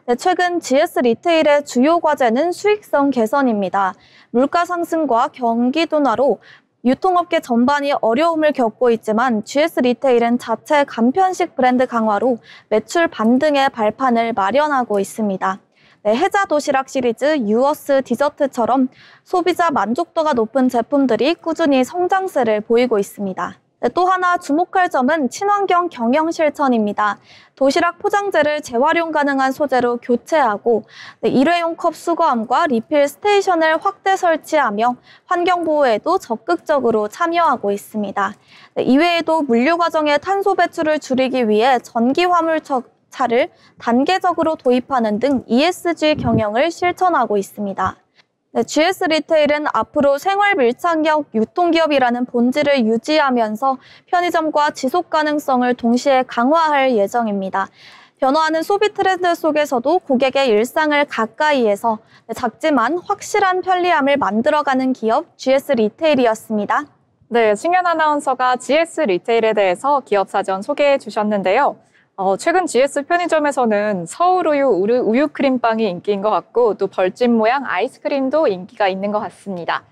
네, 최근 GS 리테일의 주요 과제는 수익성 개선입니다. 물가 상승과 경기 둔화로 유통업계 전반이 어려움을 겪고 있지만 GS 리테일은 자체 간편식 브랜드 강화로 매출 반등의 발판을 마련하고 있습니다. 네, 해자 도시락 시리즈, 유어스 디저트처럼 소비자 만족도가 높은 제품들이 꾸준히 성장세를 보이고 있습니다. 네, 또 하나 주목할 점은 친환경 경영 실천입니다. 도시락 포장재를 재활용 가능한 소재로 교체하고 일회용 컵 수거함과 리필 스테이션을 확대 설치하며 환경보호에도 적극적으로 참여하고 있습니다. 이외에도 물류 과정의 탄소 배출을 줄이기 위해 전기 화물차를 단계적으로 도입하는 등 ESG 경영을 실천하고 있습니다. 네, GS 리테일은 앞으로 생활 밀착형 유통기업이라는 본질을 유지하면서 편의점과 지속 가능성을 동시에 강화할 예정입니다. 변화하는 소비 트렌드 속에서도 고객의 일상을 가까이에서 작지만 확실한 편리함을 만들어가는 기업 GS 리테일이었습니다. 네, 신현 아나운서가 GS 리테일에 대해서 기업 사전 소개해 주셨는데요. 최근 GS 편의점에서는 서울우유 우유 크림빵이 인기인 것 같고 또 벌집 모양 아이스크림도 인기가 있는 것 같습니다.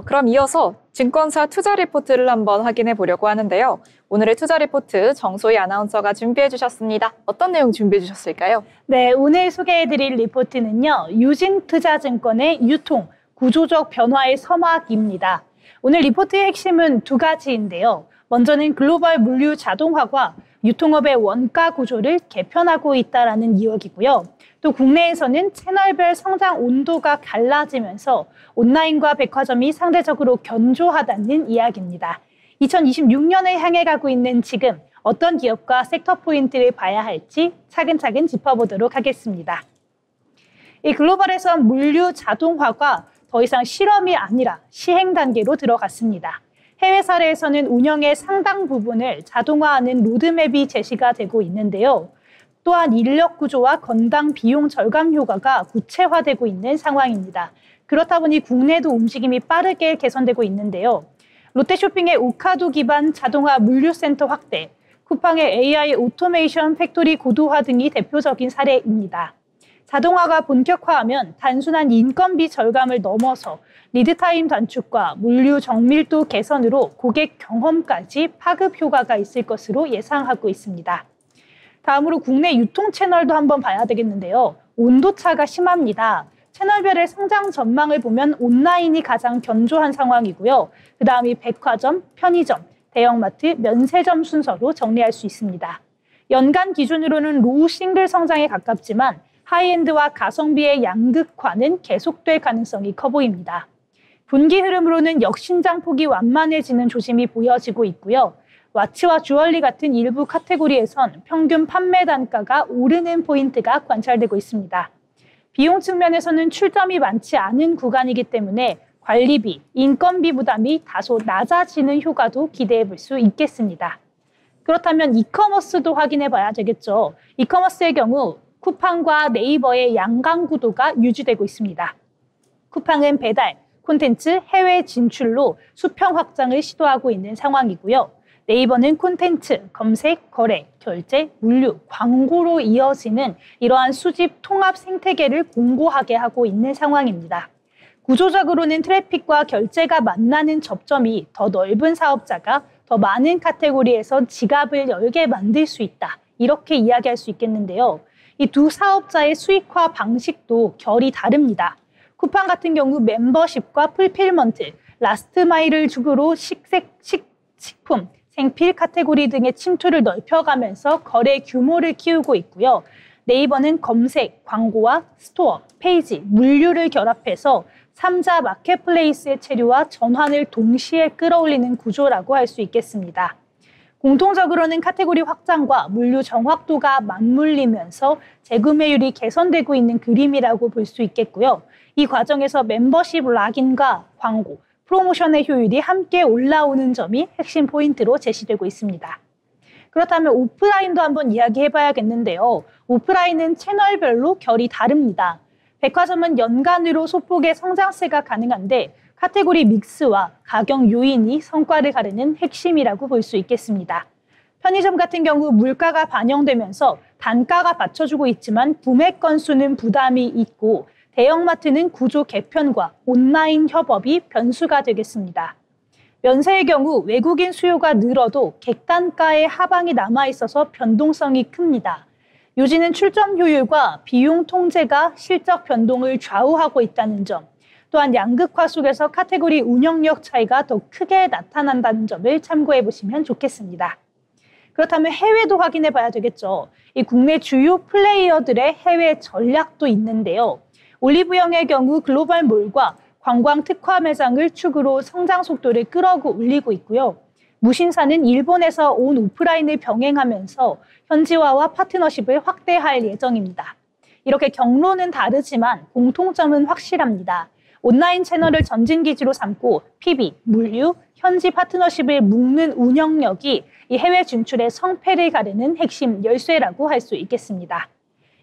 그럼 이어서 증권사 투자 리포트를 한번 확인해 보려고 하는데요. 오늘의 투자 리포트 정소희 아나운서가 준비해 주셨습니다. 어떤 내용 준비해 주셨을까요? 네, 오늘 소개해드릴 리포트는요. 유진투자증권의 유통, 구조적 변화의 서막입니다. 오늘 리포트의 핵심은 두 가지인데요. 먼저는 글로벌 물류 자동화가 유통업의 원가 구조를 개편하고 있다는 이야기고요. 또 국내에서는 채널별 성장 온도가 갈라지면서 온라인과 백화점이 상대적으로 견조하다는 이야기입니다. 2026년을 향해 가고 있는 지금 어떤 기업과 섹터 포인트를 봐야 할지 차근차근 짚어보도록 하겠습니다. 이 글로벌에선 물류 자동화가 더 이상 실험이 아니라 시행 단계로 들어갔습니다. 해외 사례에서는 운영의 상당 부분을 자동화하는 로드맵이 제시가 되고 있는데요. 또한 인력 구조와 건당 비용 절감 효과가 구체화되고 있는 상황입니다. 그렇다 보니 국내도 움직임이 빠르게 개선되고 있는데요. 롯데쇼핑의 오카도 기반 자동화 물류센터 확대, 쿠팡의 AI 오토메이션 팩토리 고도화 등이 대표적인 사례입니다. 자동화가 본격화하면 단순한 인건비 절감을 넘어서 리드타임 단축과 물류 정밀도 개선으로 고객 경험까지 파급 효과가 있을 것으로 예상하고 있습니다. 다음으로 국내 유통 채널도 한번 봐야 되겠는데요. 온도차가 심합니다. 채널별의 성장 전망을 보면 온라인이 가장 견조한 상황이고요. 그 다음이 백화점, 편의점, 대형마트, 면세점 순서로 정리할 수 있습니다. 연간 기준으로는 로우 싱글 성장에 가깝지만 하이엔드와 가성비의 양극화는 계속될 가능성이 커 보입니다. 분기 흐름으로는 역신장 폭이 완만해지는 조짐이 보여지고 있고요. 와치와 주얼리 같은 일부 카테고리에선 평균 판매 단가가 오르는 포인트가 관찰되고 있습니다. 비용 측면에서는 출점이 많지 않은 구간이기 때문에 관리비, 인건비 부담이 다소 낮아지는 효과도 기대해 볼 수 있겠습니다. 그렇다면 이커머스도 확인해 봐야 되겠죠. 이커머스의 경우 쿠팡과 네이버의 양강 구도가 유지되고 있습니다. 쿠팡은 배달, 콘텐츠, 해외 진출로 수평 확장을 시도하고 있는 상황이고요. 네이버는 콘텐츠, 검색, 거래, 결제, 물류, 광고로 이어지는 이러한 수집 통합 생태계를 공고하게 하고 있는 상황입니다. 구조적으로는 트래픽과 결제가 만나는 접점이 더 넓은 사업자가 더 많은 카테고리에서 지갑을 열게 만들 수 있다. 이렇게 이야기할 수 있겠는데요. 이 두 사업자의 수익화 방식도 결이 다릅니다. 쿠팡 같은 경우 멤버십과 풀필먼트, 라스트 마일을 주구로 식품, 생필 카테고리 등의 침투를 넓혀가면서 거래 규모를 키우고 있고요. 네이버는 검색, 광고와 스토어, 페이지, 물류를 결합해서 3자 마켓플레이스의 체류와 전환을 동시에 끌어올리는 구조라고 할 수 있겠습니다. 공통적으로는 카테고리 확장과 물류 정확도가 맞물리면서 재구매율이 개선되고 있는 그림이라고 볼 수 있겠고요. 이 과정에서 멤버십 락인과 광고, 프로모션의 효율이 함께 올라오는 점이 핵심 포인트로 제시되고 있습니다. 그렇다면 오프라인도 한번 이야기해봐야겠는데요. 오프라인은 채널별로 결이 다릅니다. 백화점은 연간으로 소폭의 성장세가 가능한데 카테고리 믹스와 가격 요인이 성과를 가르는 핵심이라고 볼 수 있겠습니다. 편의점 같은 경우 물가가 반영되면서 단가가 받쳐주고 있지만 구매 건수는 부담이 있고 대형마트는 구조 개편과 온라인 협업이 변수가 되겠습니다. 면세의 경우 외국인 수요가 늘어도 객단가의 하방이 남아있어서 변동성이 큽니다. 요지는 출점 효율과 비용 통제가 실적 변동을 좌우하고 있다는 점, 또한 양극화 속에서 카테고리 운영력 차이가 더 크게 나타난다는 점을 참고해 보시면 좋겠습니다. 그렇다면 해외도 확인해 봐야 되겠죠. 이 국내 주요 플레이어들의 해외 전략도 있는데요. 올리브영의 경우 글로벌몰과 관광 특화 매장을 축으로 성장 속도를 끌어올리고 있고요. 무신사는 일본에서 온 오프라인을 병행하면서 현지화와 파트너십을 확대할 예정입니다. 이렇게 경로는 다르지만 공통점은 확실합니다. 온라인 채널을 전진 기지로 삼고 PB, 물류, 현지 파트너십을 묶는 운영력이 이 해외 진출의 성패를 가르는 핵심 열쇠라고 할 수 있겠습니다.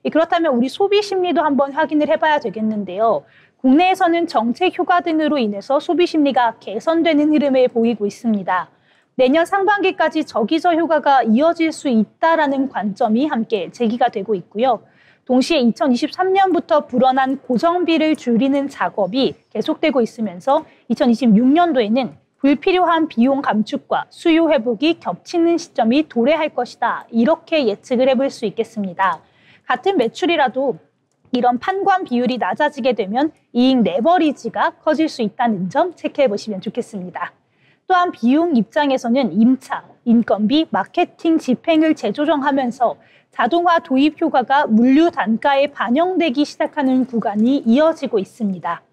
그렇다면 우리 소비 심리도 한번 확인을 해봐야 되겠는데요. 국내에서는 정책 효과 등으로 인해서 소비 심리가 개선되는 흐름을 보이고 있습니다. 내년 상반기까지 저기저 효과가 이어질 수 있다라는 관점이 함께 제기가 되고 있고요. 동시에 2023년부터 불어난 고정비를 줄이는 작업이 계속되고 있으면서 2026년도에는 불필요한 비용 감축과 수요 회복이 겹치는 시점이 도래할 것이다. 이렇게 예측을 해볼 수 있겠습니다. 같은 매출이라도 이런 판관 비율이 낮아지게 되면 이익 레버리지가 커질 수 있다는 점 체크해 보시면 좋겠습니다. 또한 비용 입장에서는 임차, 인건비, 마케팅 집행을 재조정하면서 자동화 도입 효과가 물류 단가에 반영되기 시작하는 구간이 이어지고 있습니다.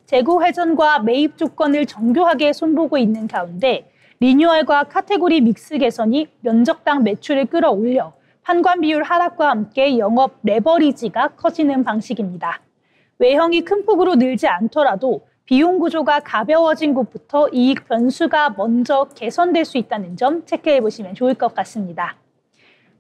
재고 회전과 매입 조건을 정교하게 손보고 있는 가운데 리뉴얼과 카테고리 믹스 개선이 면적당 매출을 끌어올려 판관 비율 하락과 함께 영업 레버리지가 커지는 방식입니다. 외형이 큰 폭으로 늘지 않더라도 비용 구조가 가벼워진 곳부터 이익 변수가 먼저 개선될 수 있다는 점 체크해 보시면 좋을 것 같습니다.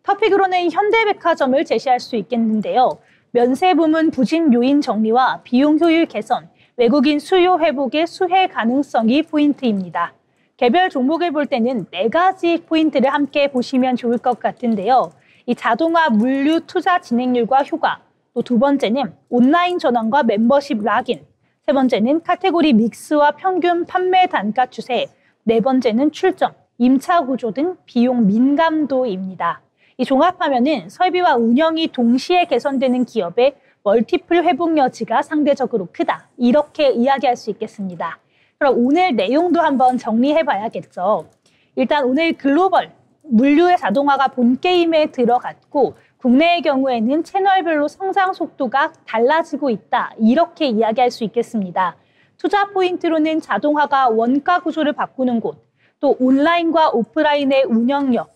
토픽으로는 현대백화점을 제시할 수 있겠는데요. 면세 부문 부진 요인 정리와 비용 효율 개선, 외국인 수요 회복의 수혜 가능성이 포인트입니다. 개별 종목을 볼 때는 4가지 포인트를 함께 보시면 좋을 것 같은데요. 이 자동화 물류 투자 진행률과 효과, 또 두 번째는 온라인 전환과 멤버십 락인, 세 번째는 카테고리 믹스와 평균 판매 단가 추세, 네 번째는 출점, 임차 구조 등 비용 민감도입니다. 이 종합하면은 설비와 운영이 동시에 개선되는 기업의 멀티플 회복 여지가 상대적으로 크다. 이렇게 이야기할 수 있겠습니다. 그럼 오늘 내용도 한번 정리해 봐야겠죠. 일단 오늘 글로벌 물류의 자동화가 본 게임에 들어갔고 국내의 경우에는 채널별로 성장 속도가 달라지고 있다. 이렇게 이야기할 수 있겠습니다. 투자 포인트로는 자동화가 원가 구조를 바꾸는 곳, 또 온라인과 오프라인의 운영력,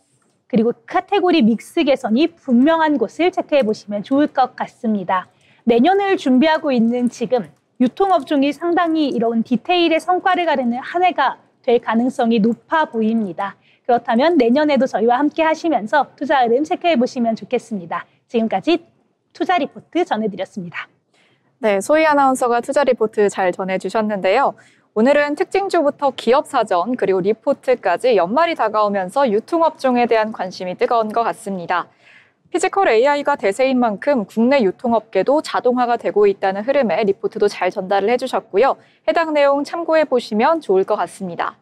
그리고 카테고리 믹스 개선이 분명한 곳을 체크해 보시면 좋을 것 같습니다. 내년을 준비하고 있는 지금 유통업종이 상당히 이런 디테일의 성과를 가르는 한 해가 될 가능성이 높아 보입니다. 그렇다면 내년에도 저희와 함께 하시면서 투자 흐름 체크해 보시면 좋겠습니다. 지금까지 투자 리포트 전해드렸습니다. 네, 소희 아나운서가 투자 리포트 잘 전해주셨는데요. 오늘은 특징주부터 기업 사전 그리고 리포트까지 연말이 다가오면서 유통업종에 대한 관심이 뜨거운 것 같습니다. 피지컬 AI가 대세인 만큼 국내 유통업계도 자동화가 되고 있다는 흐름에 리포트도 잘 전달을 해주셨고요. 해당 내용 참고해 보시면 좋을 것 같습니다.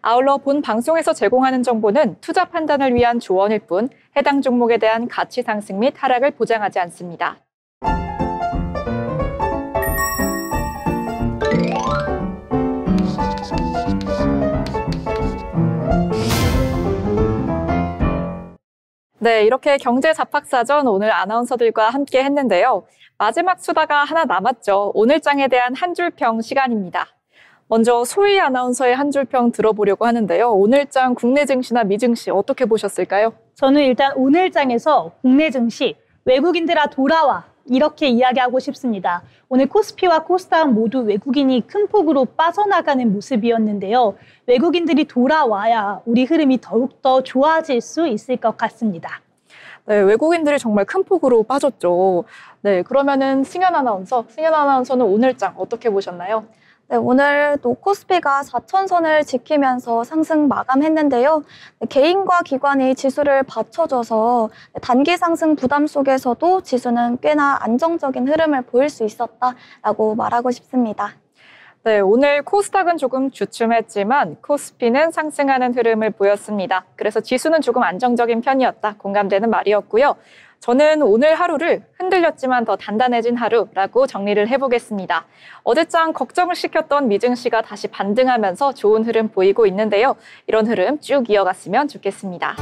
아울러 본 방송에서 제공하는 정보는 투자 판단을 위한 조언일 뿐 해당 종목에 대한 가치 상승 및 하락을 보장하지 않습니다. 네, 이렇게 경제 잡학사전 오늘 아나운서들과 함께 했는데요. 마지막 수다가 하나 남았죠. 오늘 장에 대한 한 줄 평 시간입니다. 먼저 소희 아나운서의 한 줄 평 들어보려고 하는데요. 오늘 장 국내 증시나 미증시 어떻게 보셨을까요? 저는 일단 오늘 장에서 국내 증시 외국인들아 돌아와 이렇게 이야기하고 싶습니다. 오늘 코스피와 코스닥 모두 외국인이 큰 폭으로 빠져나가는 모습이었는데요. 외국인들이 돌아와야 우리 흐름이 더욱더 좋아질 수 있을 것 같습니다. 네, 외국인들이 정말 큰 폭으로 빠졌죠. 네, 그러면은 승현 아나운서는 오늘 장 어떻게 보셨나요? 네, 오늘도 코스피가 4천선을 지키면서 상승 마감했는데요. 개인과 기관이 지수를 받쳐줘서 단기 상승 부담 속에서도 지수는 꽤나 안정적인 흐름을 보일 수 있었다라고 말하고 싶습니다. 네, 오늘 코스닥은 조금 주춤했지만 코스피는 상승하는 흐름을 보였습니다. 그래서 지수는 조금 안정적인 편이었다. 공감되는 말이었고요. 저는 오늘 하루를 흔들렸지만 더 단단해진 하루라고 정리를 해보겠습니다. 어제장 걱정을 시켰던 미증시가 다시 반등하면서 좋은 흐름 보이고 있는데요. 이런 흐름 쭉 이어갔으면 좋겠습니다.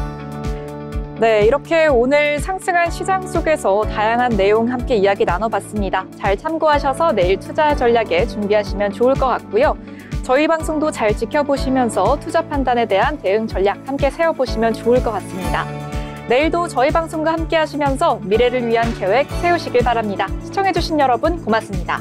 네, 이렇게 오늘 상승한 시장 속에서 다양한 내용 함께 이야기 나눠봤습니다. 잘 참고하셔서 내일 투자 전략에 준비하시면 좋을 것 같고요. 저희 방송도 잘 지켜보시면서 투자 판단에 대한 대응 전략 함께 세워보시면 좋을 것 같습니다. 내일도 저희 방송과 함께 하시면서 미래를 위한 계획 세우시길 바랍니다. 시청해주신 여러분 고맙습니다.